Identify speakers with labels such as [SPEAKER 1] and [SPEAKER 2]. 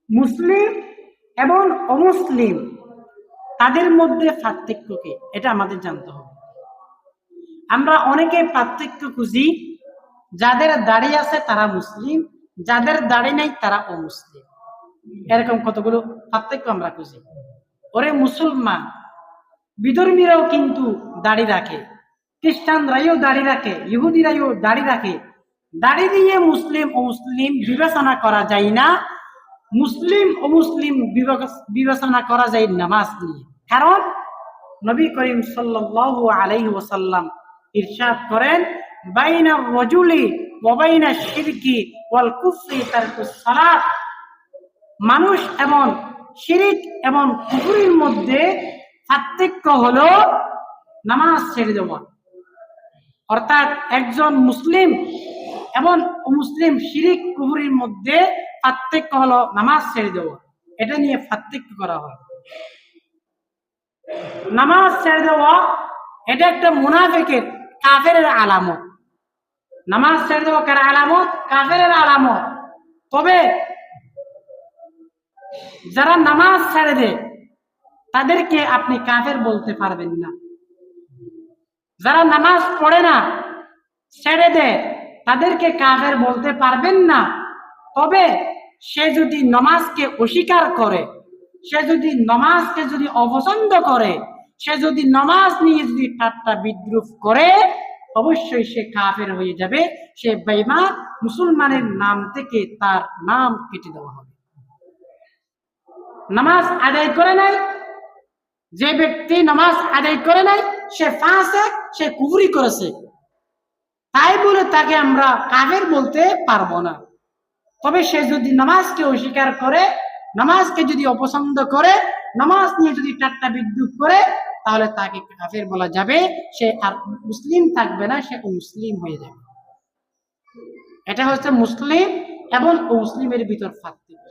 [SPEAKER 1] মুসলিম এবং অমুসলিম তাদের মধ্যে পার্থক্য কি, এটা আমাদের জানতে হবে। আমরা অনেকে পার্থক্য খুঁজি, যাদের দাড়ি আছে তারা মুসলিম, যাদের দাড়ি নাই তারা অমুসলিম, এরকম কতগুলো পার্থক্য আমরা খুঁজি। ওরে মুসলমান, বিধর্মীরাও কিন্তু দাড়ি রাখে, খ্রিস্টানরাইও দাড়ি রাখে, ইহুদিরাইও দাড়ি রাখে। দাড়ি দিয়ে মুসলিম ও মুসলিম বিবেচনা করা যায় না। মুসলিম ও মুসলিম বিবেচনা করা যায় নামাজ নিয়ে। কারণ নবী করিম সাল্লাল্লাহু আলাইহি ওয়াসাল্লাম ইরশাদ করেন, বাইনার রাজুলি ওয়া বাইনাশ শিরকি ওয়াল কুফরি তারকুস সালাত। মানুষ এবং শিরিক এবং কুফরির মধ্যে পার্থক্য হলো নামাজ ছেড়ে দেওয়া। অর্থাৎ একজন মুসলিম এবং মুসলিম শিরিক কুফরির মধ্যে পার্থক্য হলো নামাজ ছেড়ে দেওয়া। এটা নিয়ে পার্থক্য করা হয়। নামাজ ছেড়ে দেওয়া এটা একটা মুনাফিকের, কাফেরের আলামত। নামাজ ছেড়ে দেওয়া কার আলামত? কাফেরের আলামত। তবে যারা নামাজ ছেড়ে দেয় তাদেরকে আপনি কাফের বলতে পারবেন না। যারা নামাজ পড়ে না, ছেড়ে দেয়, তাদেরকে কাফের বলতে পারবেন না। তবে সে যদি নামাজকে অস্বীকার করে, সে যদি নামাজকে যদি অপছন্দ করে, সে যদি নামাজ নিয়ে যদি ঠাট্টা বিদ্রুপ করে, অবশ্যই সে কাফের হয়ে যাবে। সে বেঈমান, মুসলমানের নাম থেকে তার নাম কেটে দেওয়া হবে। নামাজ আদায় করে নাই, যে ব্যক্তি নামাজ আদায় করে নাই সে ফাসিক, সে কুফরি করেছে, তাই বলে তাকে আমরা কাফের বলতে পারবো না। তবে সে যদি নামাজকে অস্বীকার করে, নামাজকে যদি অপছন্দ করে, নামাজ নিয়ে যদি ঠাট্টা বিদ্রুপ করে, তাহলে তাকে কাফের বলা যাবে। সে আর মুসলিম থাকবে না, সে মুসলিম হয়ে যাবে। এটা হচ্ছে মুসলিম এবং মুসলিমের ভিতর পার্থক্য।